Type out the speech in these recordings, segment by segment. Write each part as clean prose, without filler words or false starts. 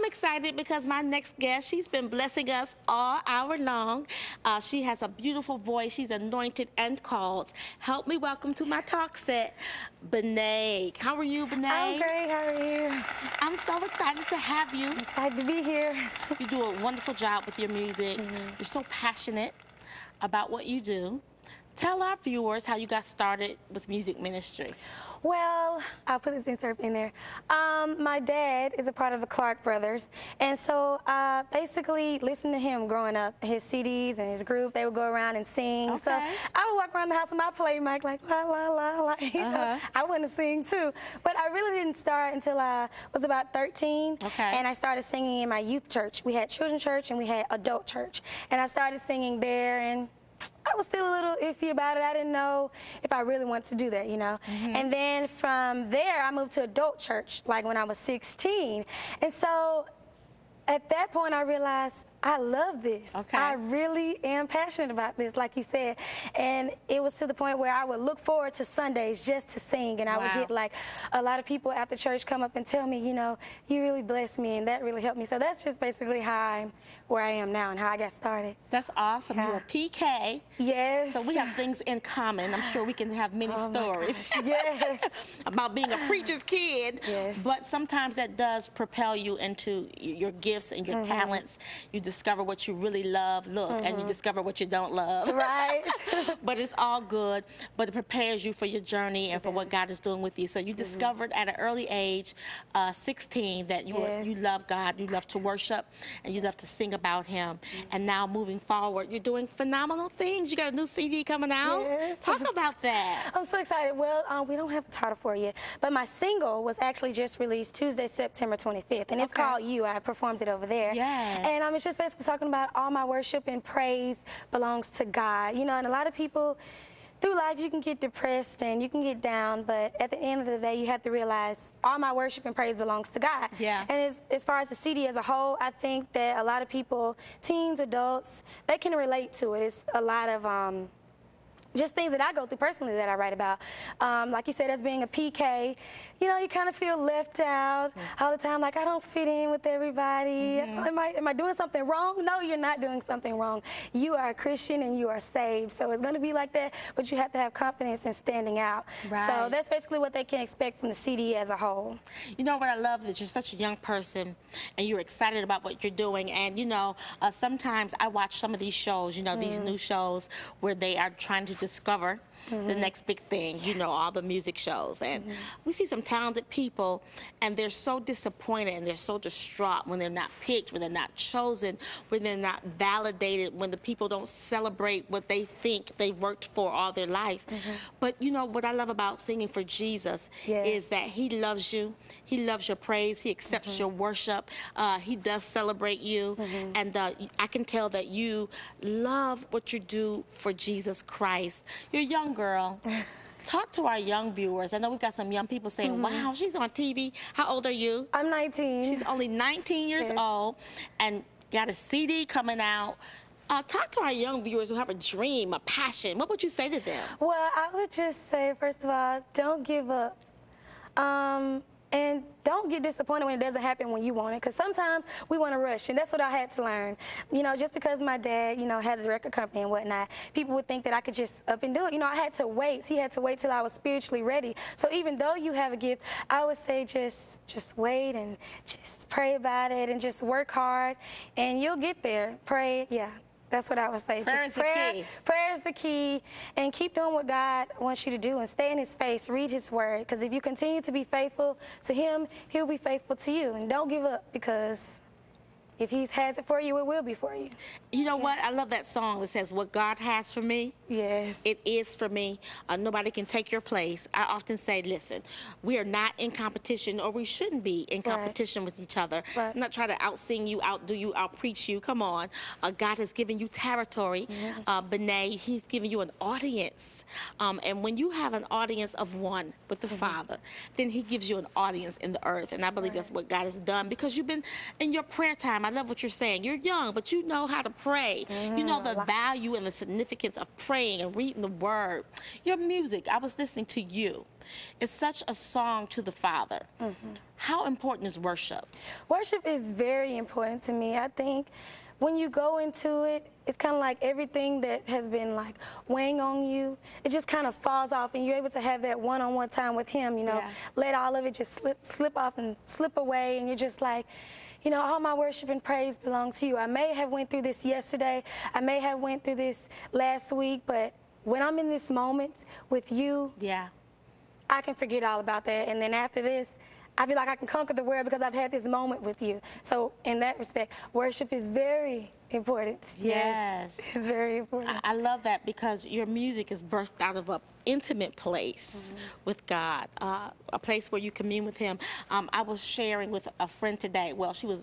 excited because my next guest, she's been blessing us all hour long. She has a beautiful voice. She's anointed and called. Help me welcome to my talk set, Benae. How are you, Benae? I'm great. How are you? I'm so excited to have you. I'm excited to be here. You do a wonderful job with your music. You're so passionate about what you do. Tell our viewers how you got started with music ministry. Well, I'll put this insert in there. My dad is a part of the Clark Brothers, and so I basically listened to him growing up. His CDs and his group, they would go around and sing. Okay. So I would walk around the house with my play mic like, la, la, la, la. You know, I wanted to sing too. But I really didn't start until I was about 13, and I started singing in my youth church. We had children's church and we had adult church. And I started singing there, and I was still a little iffy about it. I didn't know if I really wanted to do that, you know. And then from there, I moved to adult church, like when I was 16. And so at that point, I realized I love this. I really am passionate about this, like you said. And it was to the point where I would look forward to Sundays just to sing. And I would get like a lot of people after church come up and tell me, you know, you really blessed me, and that really helped me. So that's just basically how I'm where I am now and how I got started. That's awesome. You're a PK. Yes. So we have things in common. I'm sure we can have many stories. Yes. About being a preacher's kid. Yes. But sometimes that does propel you into your gifts and your talents. You discover what you really love, and you discover what you don't love. Right. But it's all good, but it prepares you for your journey and for what God is doing with you. So you discovered at an early age, 16, that you love God, you love to worship, and you love to sing about Him. And now moving forward, you're doing phenomenal things. You got a new CD coming out. Yes. Talk about that. I'm so excited. Well, we don't have a title for it yet, but my single was actually just released Tuesday, September 25th, and it's called You. I performed it over there. Yes. And it's just basically talking about all my worship and praise belongs to God. You know, and a lot of people through life, you can get depressed and you can get down, but at the end of the day, you have to realize all my worship and praise belongs to God. Yeah. And as far as the CD as a whole, I think that a lot of people, teens, adults, they can relate to it. It's a lot of just things that I go through personally that I write about. Like you said, as being a PK, you know, you kind of feel left out all the time, like I don't fit in with everybody. Am I doing something wrong? No, you're not doing something wrong. You are a Christian and you are saved. So it's going to be like that, but you have to have confidence in standing out. Right. So that's basically what they can expect from the CD as a whole. You know what I love? That you're such a young person and you're excited about what you're doing. And, you know, sometimes I watch some of these shows, you know, these new shows where they are trying to discover the next big thing, you know, all the music shows. And we see some talented people, and they're so disappointed and they're so distraught when they're not picked, when they're not chosen, when they're not validated, when the people don't celebrate what they think they've worked for all their life. But, you know, what I love about singing for Jesus is that He loves you. He loves your praise. He accepts your worship. He does celebrate you. And I can tell that you love what you do for Jesus Christ. You're a young girl. Talk to our young viewers. I know we've got some young people saying, wow, she's on TV. How old are you? I'm 19. She's only 19 years old and got a CD coming out. Talk to our young viewers who have a dream, a passion. What would you say to them? Well, I would just say, first of all, don't give up. And don't get disappointed when it doesn't happen when you want it, because sometimes we want to rush, and that's what I had to learn. You know, just because my dad, you know, has a record company and whatnot, people would think that I could just up and do it. You know, I had to wait. He had to wait till I was spiritually ready. So even though you have a gift, I would say just wait and just pray about it and just work hard, and you'll get there. Pray, that's what I would say. Prayer is the key. Prayer is the key, and keep doing what God wants you to do and stay in His face, read His word, because if you continue to be faithful to Him, He'll be faithful to you. And don't give up, because if He has it for you, it will be for you. You know what? I love that song that says, what God has for me, yes, it is for me. Nobody can take your place. I often say, listen, we are not in competition, or we shouldn't be in competition with each other. I'm not trying to out-sing you, outdo you, out-preach you. Come on. God has given you territory. Benae, He's given you an audience. And when you have an audience of one with the Father, then He gives you an audience in the earth. And I believe that's what God has done, because you've been in your prayer time. I love what you're saying. You're young, but you know how to pray. You know the value and the significance of praying and reading the word. Your music, I was listening to you. It's such a song to the Father. How important is worship? Worship is very important to me. I think when you go into it, it's kind of like everything that has been like weighing on you, it just kind of falls off, and you're able to have that one-on-one time with him, you know, let all of it just slip off and slip away, and you're just like, you know, all my worship and praise belongs to you. I may have went through this yesterday, I may have went through this last week, but when I'm in this moment with you, I can forget all about that, and then after this, I feel like I can conquer the world because I've had this moment with you. So in that respect, worship is very important. Yes, it's very important. I love that because your music is birthed out of an intimate place with God, a place where you commune with Him. I was sharing with a friend today. Well, she was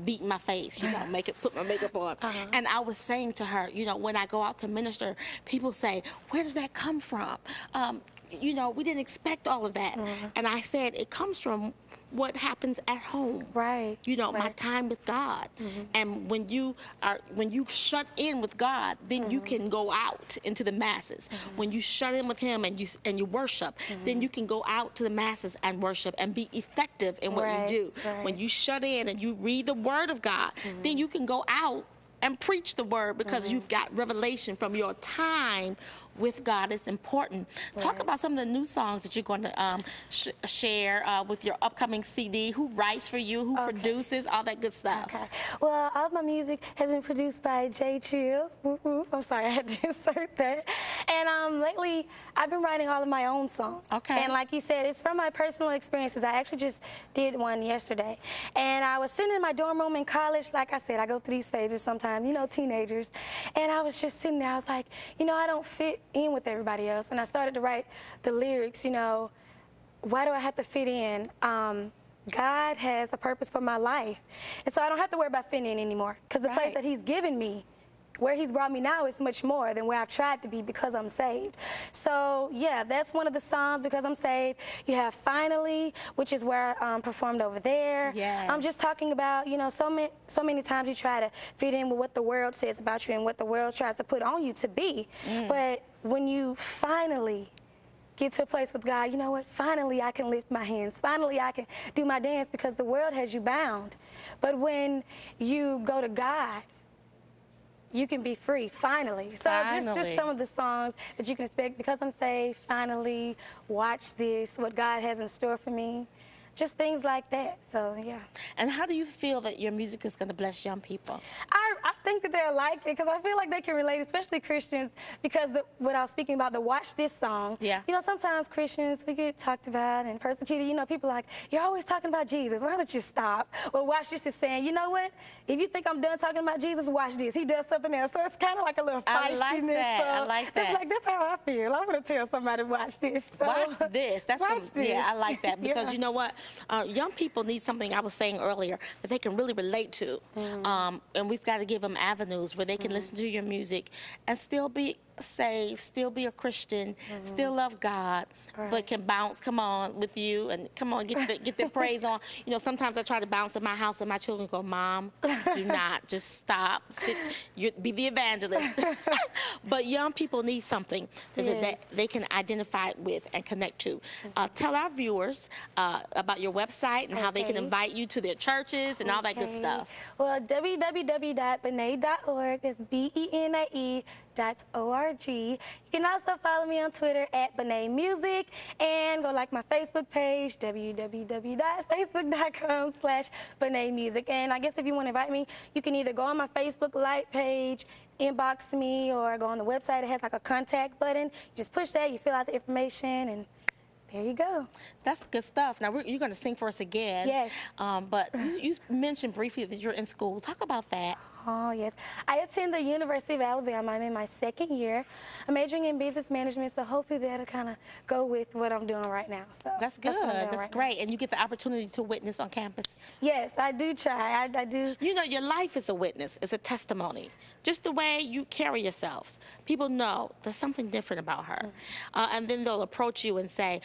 beating my face, you know, put my makeup on. And I was saying to her, you know, when I go out to minister, people say, where does that come from? You know, we didn't expect all of that. And I said, it comes from what happens at home. You know, my time with God. And when you shut in with God, then you can go out into the masses. When you shut in with Him and you worship, then you can go out to the masses and worship and be effective in what you do. When you shut in and you read the Word of God, then you can go out and preach the Word because you've got revelation from your time with God. It's important. Talk about some of the new songs that you're going to share with your upcoming CD. Who writes for you? Who produces? All that good stuff. Well, all of my music has been produced by J. Chill. I'm sorry, I had to insert that. And lately, I've been writing all of my own songs. And like you said, it's from my personal experiences. I actually just did one yesterday. And I was sitting in my dorm room in college. Like I said, I go through these phases sometimes, you know, teenagers. And I was just sitting there. I was like, you know, I don't fit in with everybody else. And I started to write the lyrics, you know, why do I have to fit in? God has a purpose for my life. And so I don't have to worry about fitting in anymore, because the place that He's given me, where He's brought me now, is much more than where I've tried to be because I'm saved. So yeah, that's one of the songs, Because I'm Saved. You have Finally, which is where I performed over there. I'm just talking about, you know, so many times you try to fit in with what the world says about you and what the world tries to put on you to be. But when you finally get to a place with God, you know what, finally I can lift my hands. Finally I can do my dance, because the world has you bound. But when you go to God, you can be free, finally. So just some of the songs that you can expect. Because I'm Saved, Finally, Watch This, What God Has in Store for Me. Just things like that, so yeah. And how do you feel that your music is going to bless young people? I think that they'll like it, because I feel like they can relate, especially Christians, because what I was speaking about, the Watch This song, you know, sometimes Christians, we get talked about and persecuted. You know, people are like, you're always talking about Jesus. Why don't you stop? Well, Watch This is saying, you know what? If you think I'm done talking about Jesus, watch this. He does something else. So it's kind of like a little feistiness. I like that. I like that. It's like, that's how I feel. I want to tell somebody, watch this. So, watch this. Watch this. Yeah, I like that, because you know what? Young people need something, I was saying earlier, that they can really relate to. And we've got to give them avenues where they can listen to your music and still be saved, still be a Christian, still love God, but can bounce, come on, with you, and come on, get their praise on. You know, sometimes I try to bounce in my house and my children go, Mom, do not, just stop, sit, be the evangelist. But young people need something that they can identify with and connect to. Tell our viewers about your website and how they can invite you to their churches and all that good stuff. Well, www.benae.org, that's BENAE.org. You can also follow me on Twitter at Benae Music, and go like my Facebook page, www.facebook.com/Benae Music. And I guess if you want to invite me, you can either go on my Facebook Live page, inbox me, or go on the website. It has like a contact button. You just push that, you fill out the information, and there you go. That's good stuff. Now, you're going to sing for us again. Yes. But you mentioned briefly that you're in school. Talk about that. Oh, yes. I attend the University of Alabama. I'm in my second year. I'm majoring in business management, so hopefully that'll kind of go with what I'm doing right now. So that's good. That's great. And you get the opportunity to witness on campus. Yes, I do try. I do. You know, your life is a witness. It's a testimony. Just the way you carry yourselves. People know there's something different about her. And then they'll approach you and say,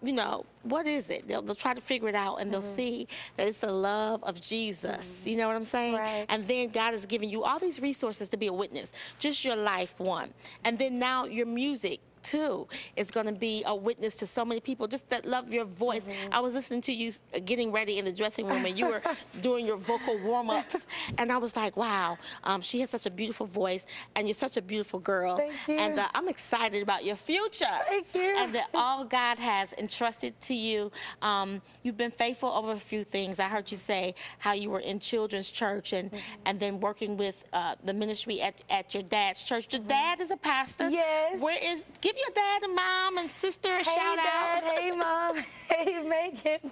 you know, what is it? They'll try to figure it out, and they'll see that it's the love of Jesus. You know what I'm saying? Right. And then God is giving you all these resources to be a witness. Just your life, one. And then now your music, too, is going to be a witness to so many people just that love your voice. I was listening to you getting ready in the dressing room, and you were doing your vocal warm-ups, and I was like, wow, she has such a beautiful voice, and you're such a beautiful girl. Thank you. And I'm excited about your future. Thank you. And that all God has entrusted to you. You've been faithful over a few things. I heard you say how you were in children's church and then working with the ministry at your dad's church. Your dad is a pastor. Yes. Give your dad and mom and sister a shout Dad, out. hey, Mom. Hey, Megan.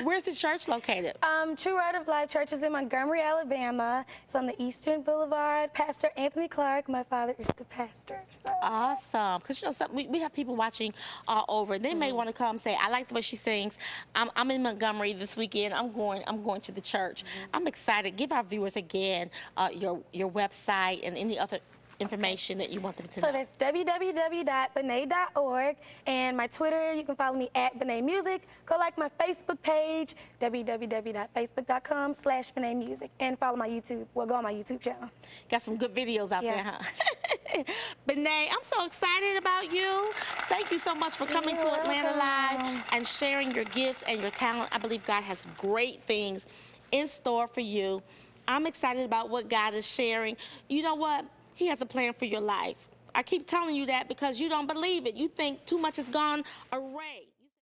Where's the church located? True Word of Life Church is in Montgomery, Alabama. It's on the Eastern Boulevard. Pastor Anthony Clark, my father, is the pastor. So. Awesome. Because, you know, we have people watching all over. They may want to come and say, I like the way she sings. I'm in Montgomery this weekend. I'm going to the church. I'm excited. Give our viewers again your website and any other information that you want them to know. So that's www.benae.org, and my Twitter, you can follow me at Benae Music. Go like my Facebook page, www.facebook.com/Benae Music, and follow my YouTube. Well, go on my YouTube channel. Got some good videos out there, huh? Benae, I'm so excited about you. Thank you so much for coming to Atlanta Live and sharing your gifts and your talent. I believe God has great things in store for you. I'm excited about what God is sharing. You know what? He has a plan for your life. I keep telling you that because you don't believe it. You think too much has gone awry.